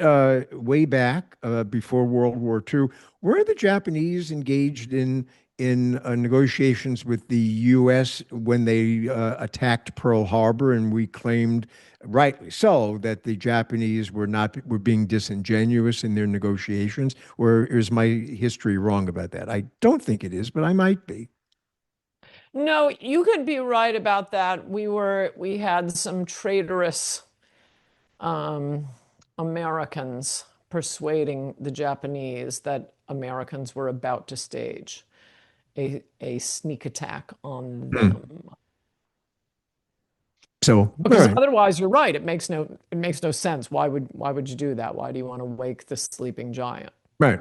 way back before World War II, were the Japanese engaged in negotiations with the U.S. when they attacked Pearl Harbor, and we claimed, rightly so, that the Japanese were being disingenuous in their negotiations? Or is my history wrong about that? I don't think it is, but I might be. No, you could be right about that. We had some traitorous Americans persuading the Japanese that Americans were about to stage a sneak attack on them. So because otherwise, you're right. It makes no sense. Why would you do that? Why do you want to wake the sleeping giant? Right.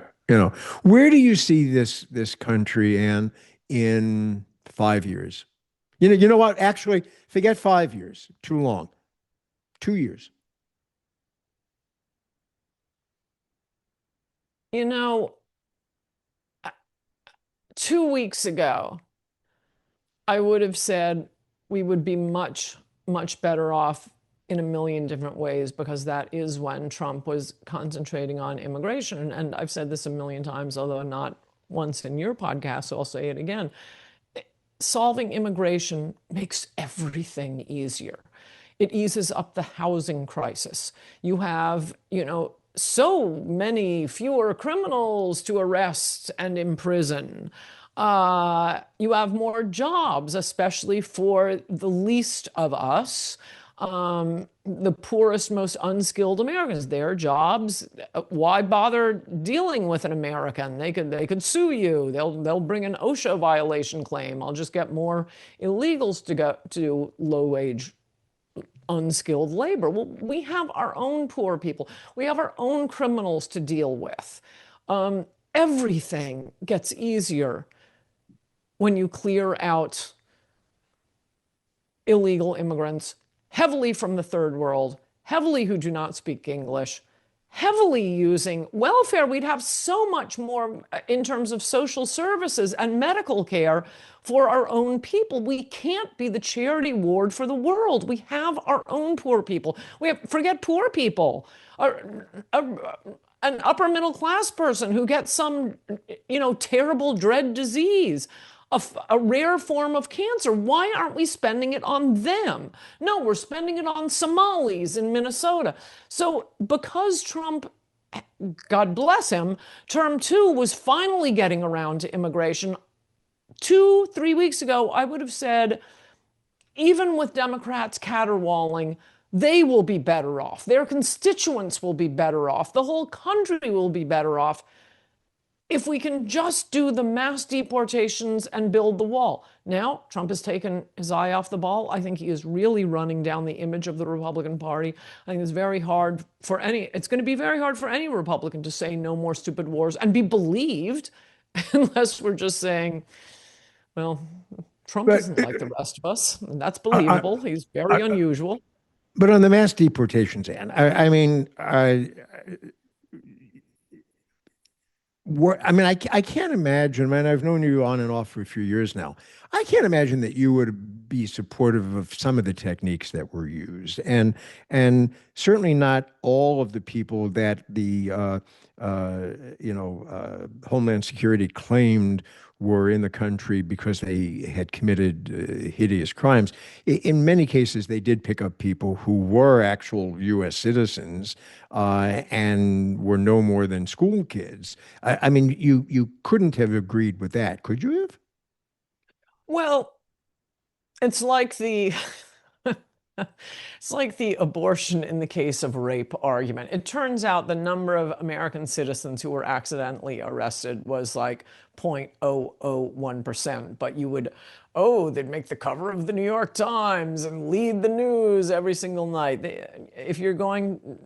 Where do you see this country, Ann, in 5 years? You know what? Actually, forget 5 years. Too long. 2 years. 2 weeks ago, I would have said we would be much, much better off in a million different ways, because that is when Trump was concentrating on immigration. And I've said this a million times, although not once in your podcast, so I'll say it again. Solving immigration makes everything easier. It eases up the housing crisis. You have, so many fewer criminals to arrest and imprison. You have more jobs, especially for the least of us, the poorest, most unskilled Americans. Their jobs. Why bother dealing with an American? They could sue you. They'll bring an OSHA violation claim. I'll just get more illegals to go to low-wage, unskilled labor. Well, we have our own poor people. We have our own criminals to deal with. Everything gets easier when you clear out illegal immigrants, heavily from the third world, heavily who do not speak English, heavily using welfare. We'd have so much more in terms of social services and medical care for our own people. We can't be the charity ward for the world. We have our own poor people. Forget poor people. An upper middle class person who gets some, terrible dread disease, a rare form of cancer. Why aren't we spending it on them? No, we're spending it on Somalis in Minnesota. So because Trump, God bless him, term 2 was finally getting around to immigration, 2-3 weeks ago, I would have said, even with Democrats caterwauling, they will be better off. Their constituents will be better off. The whole country will be better off. if we can just do the mass deportations and build the wall. Now, Trump has taken his eye off the ball. I think he is really running down the image of the Republican Party. I think it's going to be very hard for any Republican to say no more stupid wars and be believed unless we're just saying, well, Trump But isn't like the rest of us. And that's I, believable. He's very I, unusual. but on the mass deportations, Ann, I mean, I can't imagine, man, I've known you on and off for a few years now. I can't imagine that you would be supportive of some of the techniques that were used. And certainly not all of the people that the Homeland Security claimed were in the country because they had committed hideous crimes. In many cases, they did pick up people who were actual U.S. citizens and were no more than school kids. I mean, you couldn't have agreed with that, could you have? Well, it's like the it's like the abortion in the case of rape argument. It turns out the number of American citizens who were accidentally arrested was like 0.001%. But they'd make the cover of the New York Times and lead the news every single night. If you're going,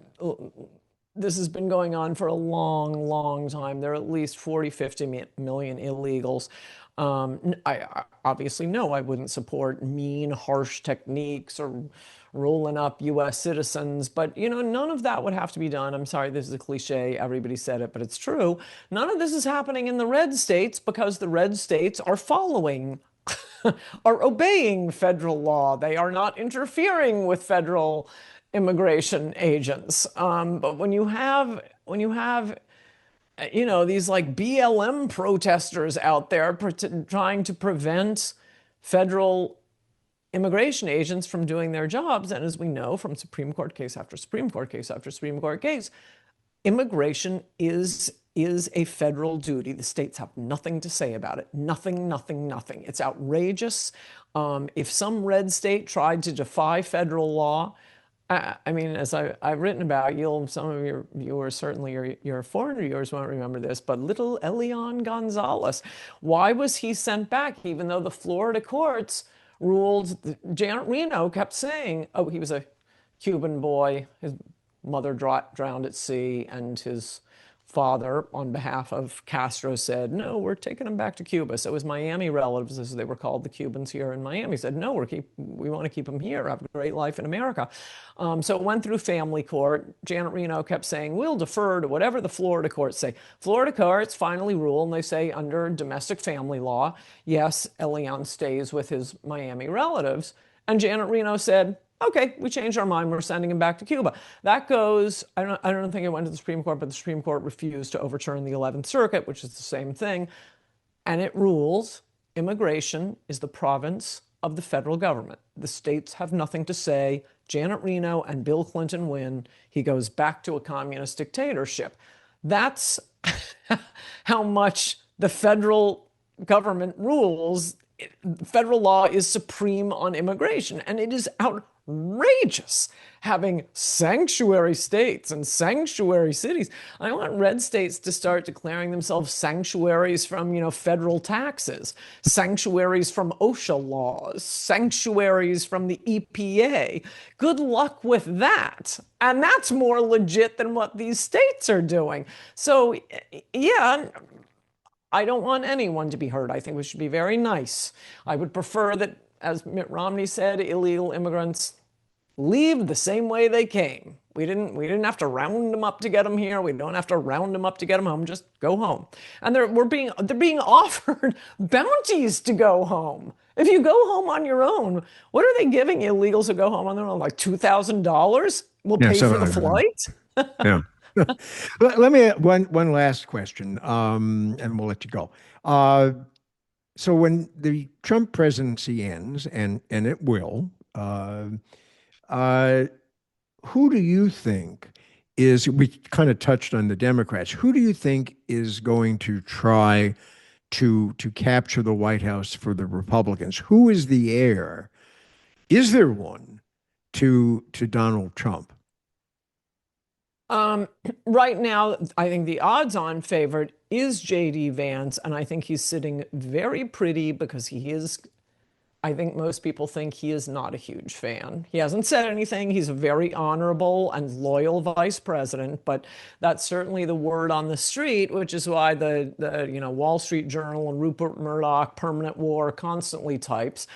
this has been going on for a long, long time. There are at least 40, 50 million illegals. I obviously no, I wouldn't support mean, harsh techniques or rolling up U.S. citizens, but none of that would have to be done. I'm sorry, this is a cliche. Everybody said it, but it's true. None of this is happening in the red states because the red states are following, are obeying federal law. They are not interfering with federal immigration agents. But when you have these like BLM protesters out there trying to prevent federal immigration agents from doing their jobs. And as we know from Supreme Court case after Supreme Court case after Supreme Court case, immigration is a federal duty. The states have nothing to say about it. Nothing, nothing, nothing. It's outrageous. If some red state tried to defy federal law, I mean, as I've written about, some of your viewers, certainly your foreign viewers won't remember this, but little Elian Gonzalez, why was he sent back even though the Florida courts ruled? Janet Reno kept saying, oh, he was a Cuban boy. His mother drowned at sea, and his father, on behalf of Castro, said, no, we're taking him back to Cuba. So his Miami relatives, as they were called, the Cubans here in Miami, said, no, we want to keep him here, have a great life in America. So it went through family court. Janet Reno kept saying, we'll defer to whatever the Florida courts say. Florida courts finally rule, and they say under domestic family law, yes, Elian stays with his Miami relatives. And Janet Reno said, okay, we changed our mind. We're sending him back to Cuba. That goes, I don't think it went to the Supreme Court, but the Supreme Court refused to overturn the 11th Circuit, which is the same thing. And it rules immigration is the province of the federal government. The states have nothing to say. Janet Reno and Bill Clinton win. He goes back to a communist dictatorship. That's how much the federal government rules. Federal law is supreme on immigration, and it is outrageous having sanctuary states and sanctuary cities. I want red states to start declaring themselves sanctuaries from, federal taxes, sanctuaries from OSHA laws, sanctuaries from the EPA. Good luck with that. And that's more legit than what these states are doing. So, yeah, I don't want anyone to be hurt. I think we should be very nice. I would prefer that, as Mitt Romney said, illegal immigrants leave the same way they came. We didn't have to round them up to get them here. We don't have to round them up to get them home. Just go home. And they're being offered bounties to go home. If you go home on your own, what are they giving illegals who go home on their own? Like $2,000? We'll pay for the flight? Yeah. Let me one last question, and we'll let you go. So when the Trump presidency ends, and it will, who do you think is? We kind of touched on the Democrats. Who do you think is going to try to capture the White House for the Republicans? Who is the heir? Is there one to Donald Trump? Right now, I think the odds-on favorite is J.D. Vance, and I think he's sitting very pretty because he is. I think most people think he is not a huge fan. He hasn't said anything. He's a very honorable and loyal vice president, but that's certainly the word on the street, which is why the Wall Street Journal and Rupert Murdoch, permanent war, constantly types,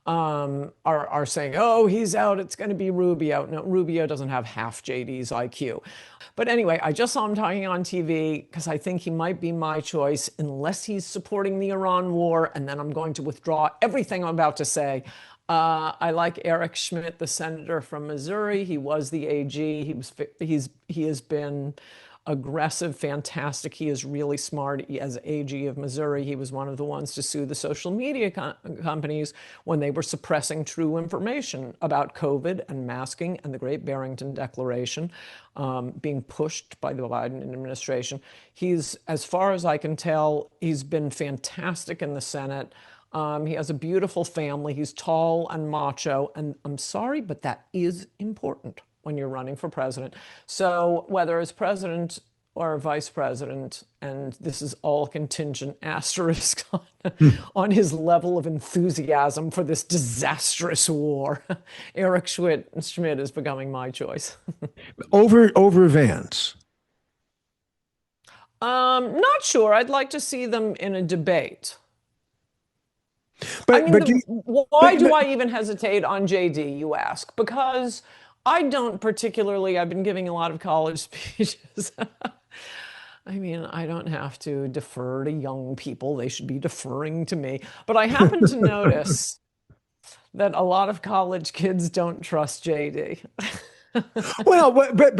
are saying, oh, he's out, it's going to be Rubio. No, Rubio doesn't have half JD's IQ. But anyway, I just saw him talking on TV because I think he might be my choice unless he's supporting the Iran war, and then I'm going to withdraw everything I'm about to say. I like Eric Schmidt, the senator from Missouri. He was the AG. He has been aggressive, fantastic. He is really smart. As AG of Missouri, he was one of the ones to sue the social media companies when they were suppressing true information about COVID and masking and the Great Barrington Declaration being pushed by the Biden administration. He's, as far as I can tell, he's been fantastic in the Senate. He has a beautiful family. He's tall and macho. And I'm sorry, but that is important when you're running for president. So whether as president or vice president, and this is all contingent asterisk on his level of enthusiasm for this disastrous war, Eric Schmidt is becoming my choice. Over Vance. Not sure. I'd like to see them in a debate. But, I mean, why do I even hesitate on JD, you ask? Because I don't particularly, I've been giving a lot of college speeches. I mean, I don't have to defer to young people. They should be deferring to me. But I happen to notice that a lot of college kids don't trust JD. Well, but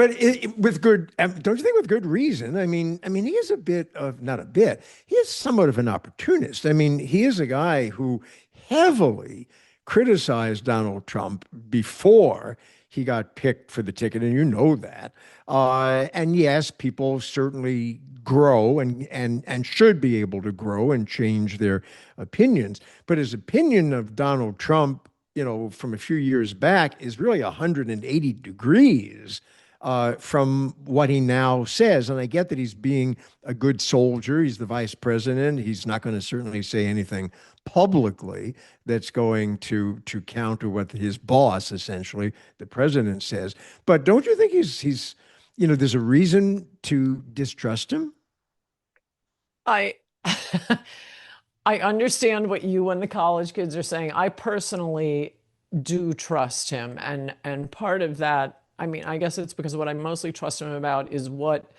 with good, don't you think with good reason? I mean, he is a bit of, not a bit, he is somewhat of an opportunist. I mean, he is a guy who heavily criticized Donald Trump before he got picked for the ticket, and you know that. And yes, people certainly grow and should be able to grow and change their opinions. But his opinion of Donald Trump, from a few years back is really 180 degrees from what he now says. And I get that he's being a good soldier. He's the vice president. He's not going to certainly say anything publicly that's going to counter what his boss, essentially, the president, says. But don't you think he's there's a reason to distrust him? I understand what you and the college kids are saying. I personally do trust him. And part of that, I mean, I guess it's because what I mostly trust him about is what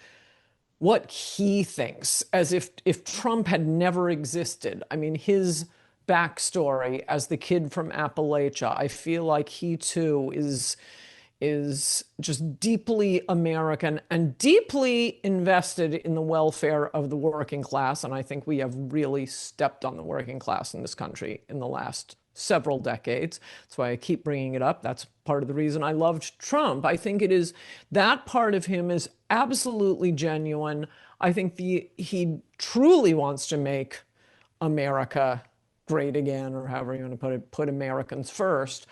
he thinks, as if Trump had never existed. I mean, his backstory as the kid from Appalachia, I feel like he too is just deeply American and deeply invested in the welfare of the working class. And I think we have really stepped on the working class in this country in the last several decades. That's why I keep bringing it up. That's part of the reason I loved Trump. I think it is that part of him is absolutely genuine. I think he truly wants to make America great again, or however you want to put it, put Americans first.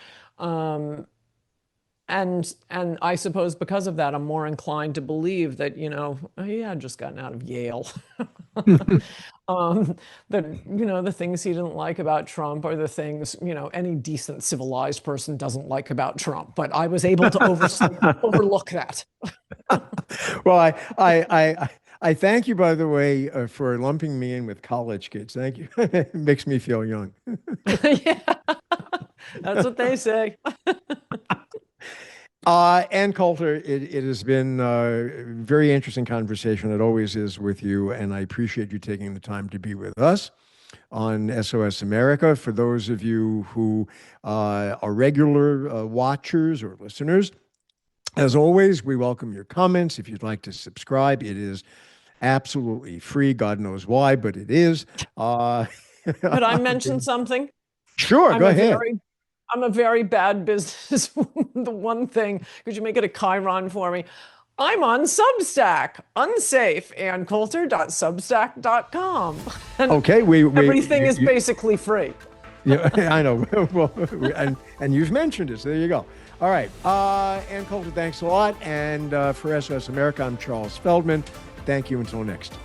And I suppose because of that, I'm more inclined to believe that, he had just gotten out of Yale. That, the things he didn't like about Trump are the things, any decent civilized person doesn't like about Trump. But I was able to overlook that. Well, I thank you, by the way, for lumping me in with college kids. Thank you. It makes me feel young. Yeah, that's what they say. Ann Coulter, it has been a very interesting conversation. It always is with you, and I appreciate you taking the time to be with us on SOS America. For those of you who are regular watchers or listeners, as always, we welcome your comments. If you'd like to subscribe, it is absolutely free. God knows why, but it is. Could I mention something? Sure, go ahead. I'm a very bad businesswoman. The one thing, could you make it a Chiron for me? I'm on Substack, unsafe, AnnCoulter.substack.com. Okay, everything is basically free. Yeah, I know. Well, and you've mentioned it, so there you go. All right. Ann Coulter, thanks a lot. And for SOS America, I'm Charles Feldman. Thank you. Until next.